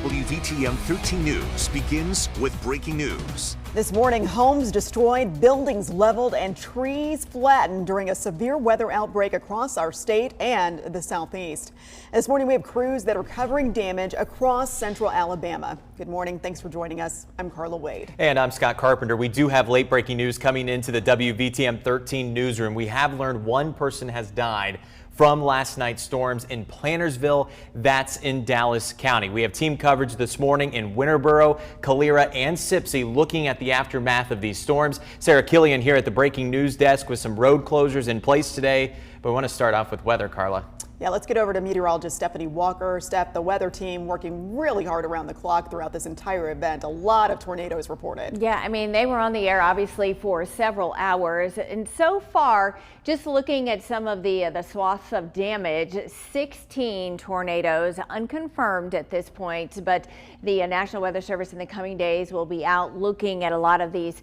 WVTM 13 News begins with breaking news. This morning, homes destroyed, buildings leveled, and trees flattened during a severe weather outbreak across our state and the southeast. This morning, we have crews that are covering damage across central Alabama. Good morning. Thanks for joining us. I'm Carla Wade. And I'm Scott Carpenter. We do have late breaking news coming into the WVTM 13 newsroom. We have learned one person has died from last night's storms in Plantersville, that's in Dallas County. We have team coverage this morning in Winterboro, Calera, and Sipsey looking at the aftermath of these storms. Sarah Killian here at the breaking news desk with some road closures in place today. But we want to start off with weather, Carla. Yeah, let's get over to meteorologist Stephanie Walker. Steph, the weather team working really hard around the clock throughout this entire event. A lot of tornadoes reported. Yeah, I mean, they were on the air obviously for several hours. And so far, just looking at some of the swaths of damage, 16 tornadoes unconfirmed at this point. But the National Weather Service in the coming days will be out looking at a lot of these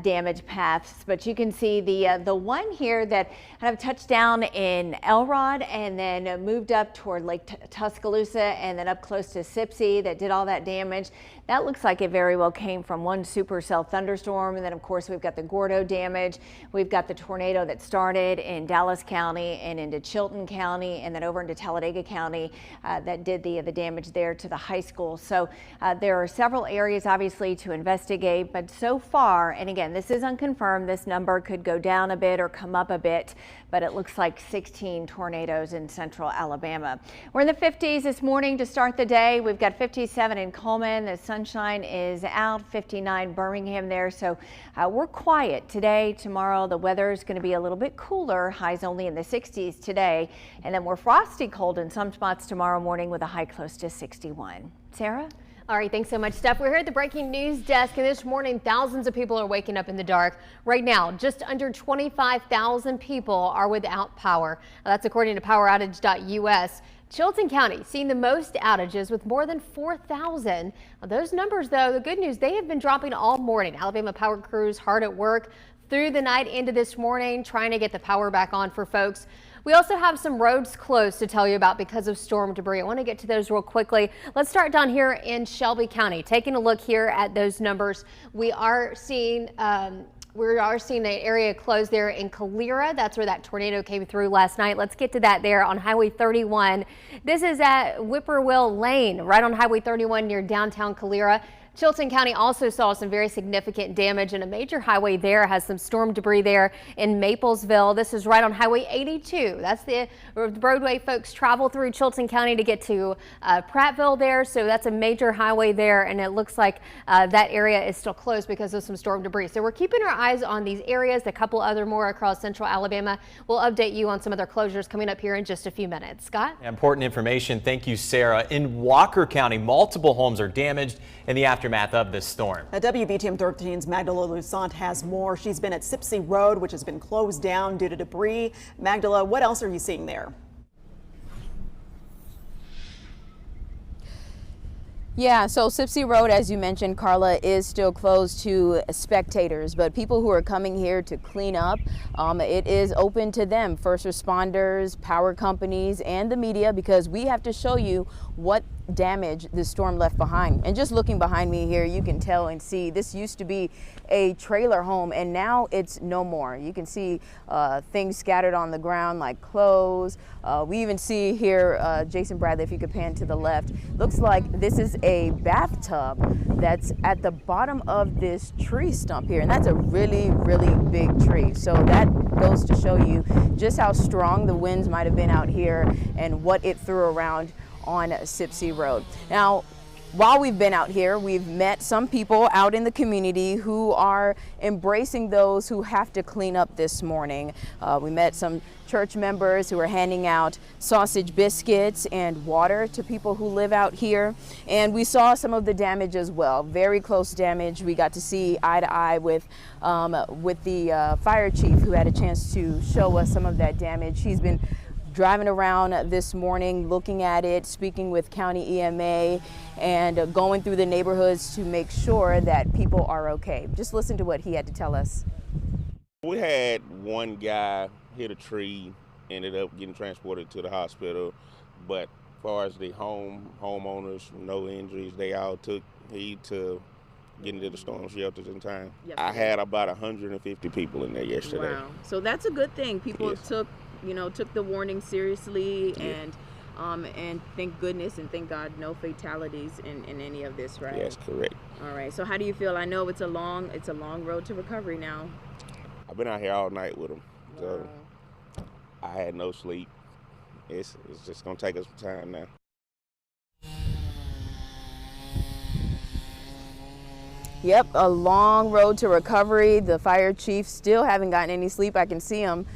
damage paths. But you can see the one here that kind of touched down in Elrod and then moved up toward Lake Tuscaloosa and then up close to Sipsey that did all that damage. That looks like it very well came from one supercell thunderstorm. And then, of course, we've got the Gordo damage. We've got the tornado that started in Dallas County and into Chilton County and then over into Talladega County that did the damage there to the high school. So there are several areas, obviously, to investigate. But so far, and again, this is unconfirmed, this number could go down a bit or come up a bit. But it looks like 16 tornadoes in central Alabama. We're in the 50s this morning to start the day. We've got 57 in Coleman. The sunshine is out, 59 Birmingham there. So we're quiet today. Tomorrow the weather is going to be a little bit cooler. Highs only in the 60s today. And then we're frosty cold in some spots tomorrow morning with a high close to 61. Sarah? All right, thanks so much, Steph. We're here at the breaking news desk, and this morning, thousands of people are waking up in the dark. Right now, just under 25,000 people are without power. Now, that's according to poweroutage.us. Chilton County seeing the most outages with more than 4,000. Those numbers, though, the good news, they have been dropping all morning. Alabama power crews hard at work through the night into this morning, trying to get the power back on for folks. We also have some roads closed to tell you about because of storm debris. I want to get to those real quickly. Let's start down here in Shelby County. Taking a look here at those numbers, we are seeing an area closed there in Calera. That's where that tornado came through last night. Let's get to that there on Highway 31. This is at Whippoorwill Lane, right on Highway 31 near downtown Calera. Chilton County also saw some very significant damage, and a major highway there has some storm debris there in Maplesville. This is right on Highway 82. That's the roadway folks travel through Chilton County to get to Prattville there. So that's a major highway there, and it looks like that area is still closed because of some storm debris. So we're keeping our eyes on these areas, a couple other more across central Alabama. We'll update you on some other closures coming up here in just a few minutes. Scott? Important information. Thank you, Sarah. In Walker County, multiple homes are damaged in the aftermath of this storm. WVTM 13's Magdala Lusant has more. She's been at Sipsey Road, which has been closed down due to debris. Magdala, what else are you seeing there? Yeah, so Sipsey Road, as you mentioned, Carla, is still closed to spectators, but people who are coming here to clean up, it is open to them, first responders, power companies, and the media, because we have to show you what damage the storm left behind. And just looking behind me here, you can tell and see this used to be a trailer home, and now it's no more. You can see things scattered on the ground like clothes. We even see here, Jason Bradley, if you could pan to the left, looks like this is a bathtub that's at the bottom of this tree stump here, and that's a really, really big tree. So that goes to show you just how strong the winds might have been out here and what it threw around on Sipsey Road. Now, while we've been out here, we've met some people out in the community who are embracing those who have to clean up this morning. We met some church members who are handing out sausage biscuits and water to people who live out here. And we saw some of the damage as well, very close damage. We got to see eye to eye with the fire chief, who had a chance to show us some of that damage. He's been driving around this morning, looking at it, speaking with county EMA, and going through the neighborhoods to make sure that people are okay. Just listen to what he had to tell us. We had one guy hit a tree, ended up getting transported to the hospital, but far as the homeowners, no injuries, they all took heed to getting to the storm shelters in time. Yep. I had about 150 people in there yesterday. Wow. So that's a good thing. People Yes. took the warning seriously, Yeah. and thank goodness and thank God no fatalities in any of this, right? Yes, correct. All right. So how do you feel? I know it's a long road to recovery now. I've been out here all night with them, so I had no sleep. It's just gonna take us some time now. Yep, a long road to recovery. The fire chief still haven't gotten any sleep. I can see him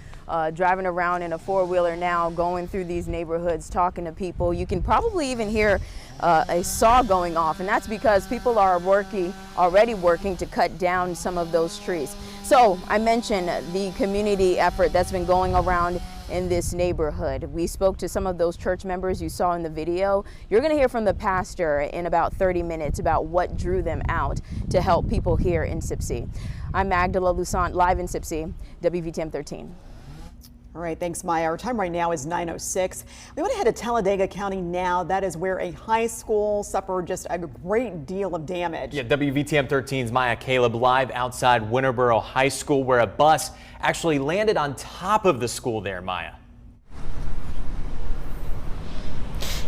driving around in a four-wheeler now, going through these neighborhoods, talking to people. You can probably even hear a saw going off, and that's because people are already working to cut down some of those trees. So I mentioned the community effort that's been going around in this neighborhood. We spoke to some of those church members you saw in the video. You're going to hear from the pastor in about 30 minutes about what drew them out to help people here in Sipsey. I'm Magdala Lusant, live in Sipsey, WVTM 13. All right, thanks, Maya. Our time right now is 9:06. We want to head to Talladega County now. That is where a high school suffered just a great deal of damage. Yeah, WVTM 13's Maya Caleb live outside Winterboro High School, where a bus actually landed on top of the school there, Maya.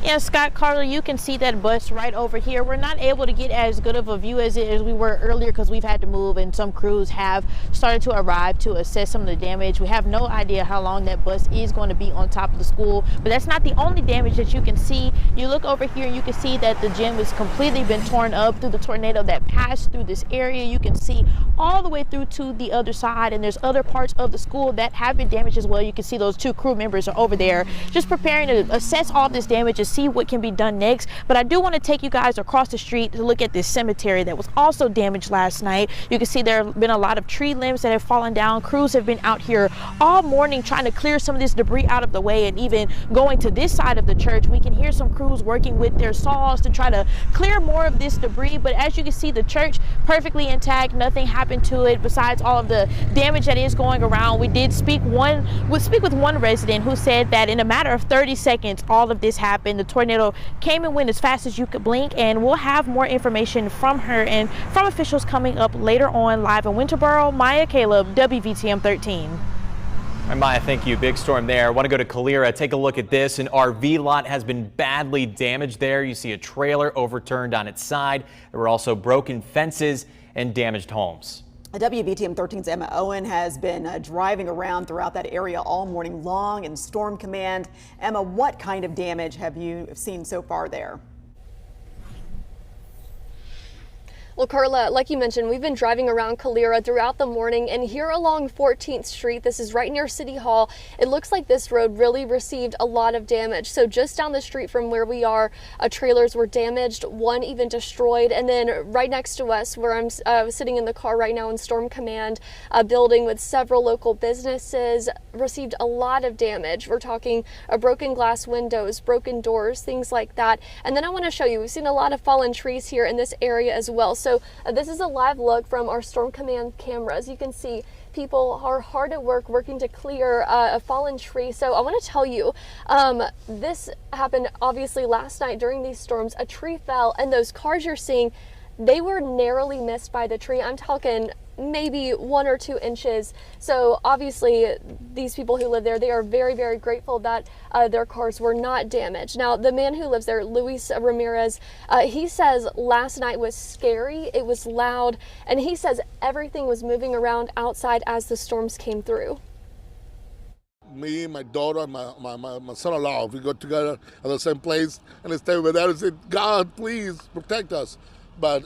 Yeah, Scott, Carter, you can see that bus right over here. We're not able to get as good of a view as we were earlier because we've had to move, and some crews have started to arrive to assess some of the damage. We have no idea how long that bus is going to be on top of the school, but that's not the only damage that you can see. You look over here and you can see that the gym has completely been torn up through the tornado that passed through this area. You can see all the way through to the other side, and there's other parts of the school that have been damaged as well. You can see those two crew members are over there just preparing to assess all this damage and see what can be done next. But I do want to take you guys across the street to look at this cemetery that was also damaged last night. You can see there have been a lot of tree limbs that have fallen down. Crews have been out here all morning trying to clear some of this debris out of the way, and even going to this side of the church, we can hear some crews working with their saws to try to clear more of this debris. But as you can see, the church perfectly intact, nothing happened to it besides all of the damage that is going around. We did speak with one resident who said that in a matter of 30 seconds all of this happened. The tornado came and went as fast as you could blink, and we'll have more information from her and from officials coming up later on. Live in Winterboro, Maya Caleb, WVTM 13. And Maya, thank you. Big storm there. I want to go to Calera. Take a look at this. An RV lot has been badly damaged there. You see a trailer overturned on its side. There were also broken fences and damaged homes. WVTM 13's Emma Owen has been driving around throughout that area all morning long in Storm Command. Emma, what kind of damage have you seen so far there? Well, Carla, like you mentioned, we've been driving around Calera throughout the morning, and here along 14th Street, this is right near City Hall, it looks like this road really received a lot of damage. So just down the street from where we are, trailers were damaged, one even destroyed, and then right next to us, where I'm sitting in the car right now in Storm Command, a building with several local businesses received a lot of damage. We're talking broken glass windows, broken doors, things like that. And then I want to show you, we've seen a lot of fallen trees here in this area as well. So this is a live look from our Storm Command cameras. You can see people are hard at work working to clear a fallen tree. So I want to tell you, this happened obviously last night during these storms. A tree fell, and those cars you're seeing, they were narrowly missed by the tree. I'm talking maybe 1 or 2 inches. So obviously these people who live there, they are very, very grateful that their cars were not damaged. Now, the man who lives there, Luis Ramirez, he says last night was scary, it was loud, and he says everything was moving around outside as the storms came through. Me, my daughter, my son-in-law, we go together at the same place and I stay with them and say, God, please protect us. But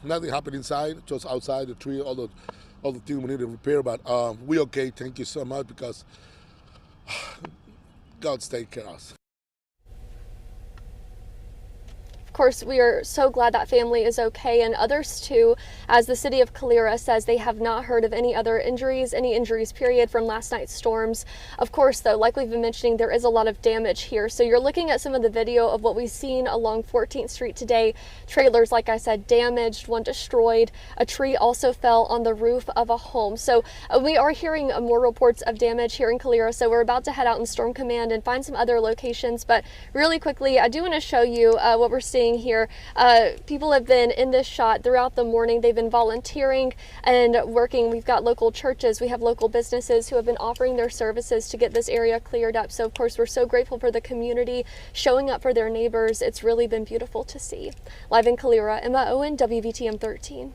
nothing happened inside, just outside the tree, all the things we need to repair. But we okay. Thank you so much, because God's taking care of us. course, we are so glad that family is okay, and others too, as the city of Calera says they have not heard of any injuries period from last night's storms. Of course, though, like we've been mentioning, there is a lot of damage here. So you're looking at some of the video of what we've seen along 14th Street today. Trailers, like I said, damaged, one destroyed. A tree also fell on the roof of a home. So we are hearing more reports of damage here in Calera. So we're about to head out in Storm Command and find some other locations. But really quickly, I do want to show you what we're seeing here. People have been in this shot throughout the morning. They've been volunteering and working. We've got local churches, we have local businesses who have been offering their services to get this area cleared up. So of course, we're so grateful for the community showing up for their neighbors. It's really been beautiful to see. Live in Calera, Emma Owen, WVTM 13.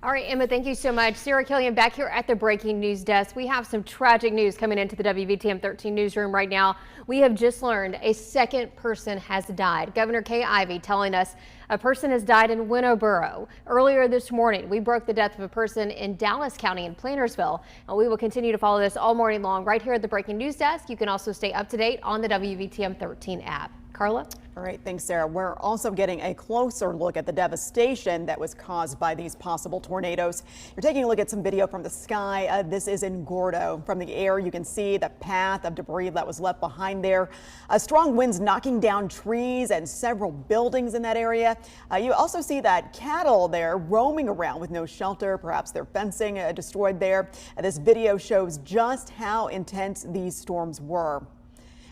All right, Emma, thank you so much. Sarah Killian back here at the breaking news desk. We have some tragic news coming into the WVTM 13 newsroom right now. We have just learned a second person has died. Governor Kay Ivey telling us a person has died in Winterboro. Earlier this morning, we broke the death of a person in Dallas County in Plantersville. And we will continue to follow this all morning long right here at the breaking news desk. You can also stay up to date on the WVTM 13 app. Carla? All right, thanks, Sarah. We're also getting a closer look at the devastation that was caused by these possible tornadoes. You're taking a look at some video from the sky. This is in Gordo. From the air, you can see the path of debris that was left behind there. Strong winds knocking down trees and several buildings in that area. You also see that cattle there roaming around with no shelter. Perhaps their fencing destroyed there. This video shows just how intense these storms were.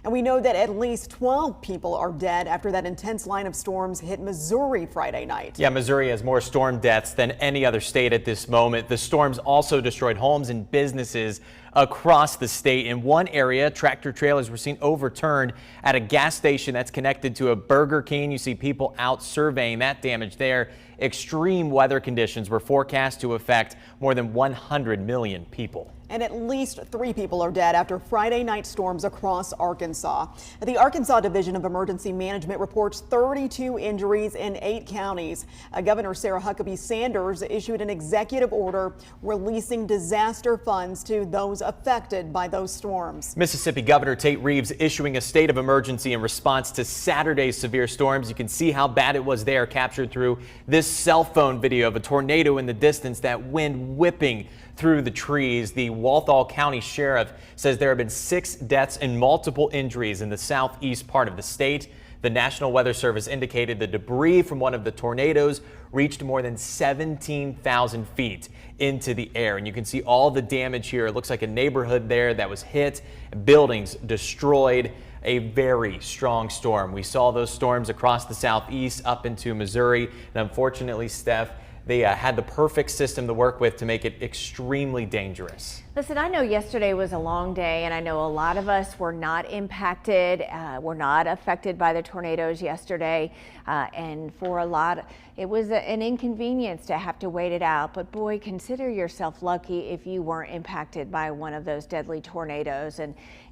And we know that at least 12 people are dead after that intense line of storms hit Missouri Friday night. Yeah, Missouri has more storm deaths than any other state at this moment. The storms also destroyed homes and businesses across the state. In one area, tractor trailers were seen overturned at a gas station that's connected to a Burger King. You see people out surveying that damage there. Extreme weather conditions were forecast to affect more than 100 million people. And at least 3 people are dead after Friday night storms across Arkansas. The Arkansas Division of Emergency Management reports 32 injuries in 8 counties. Governor Sarah Huckabee Sanders issued an executive order releasing disaster funds to those affected by those storms. Mississippi Governor Tate Reeves issuing a state of emergency in response to Saturday's severe storms. You can see how bad it was there, captured through this cell phone video of a tornado in the distance, that wind whipping through the trees. The Walthall County Sheriff says there have been 6 deaths and multiple injuries in the southeast part of the state. The National Weather Service indicated the debris from one of the tornadoes reached more than 17,000 feet into the air. And you can see all the damage here. It looks like a neighborhood there that was hit, buildings destroyed. A very strong storm. We saw those storms across the southeast up into Missouri. And unfortunately, Steph, they had the perfect system to work with to make it extremely dangerous. Listen, I know yesterday was a long day, and I know a lot of us were not impacted, were not affected by the tornadoes yesterday. And for a lot, it was an inconvenience to have to wait it out. But boy, consider yourself lucky if you weren't impacted by one of those deadly tornadoes,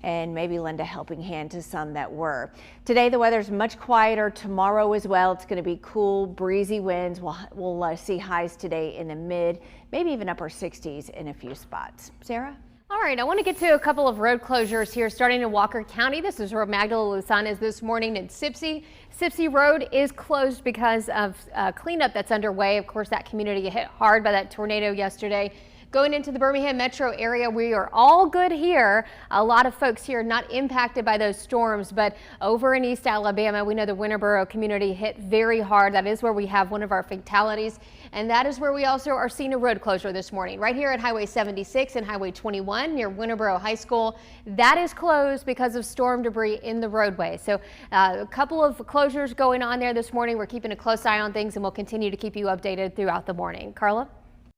and maybe lend a helping hand to some that were. Today, the weather's much quieter. Tomorrow as well. It's going to be cool, breezy winds. We'll see highs today in the mid, maybe even upper 60s in a few spots. Sarah? All right, I want to get to a couple of road closures here, starting in Walker County. This is where Magdala Luzon is this morning in Sipsey. Sipsey Road is closed because of cleanup that's underway. Of course, that community hit hard by that tornado yesterday. Going into the Birmingham metro area, we are all good here. A lot of folks here not impacted by those storms, but over in East Alabama, we know the Winterboro community hit very hard. That is where we have one of our fatalities, and that is where we also are seeing a road closure this morning. Right here at Highway 76 and Highway 21 near Winterboro High School. That is closed because of storm debris in the roadway. So a couple of closures going on there this morning. We're keeping a close eye on things, and we'll continue to keep you updated throughout the morning. Carla?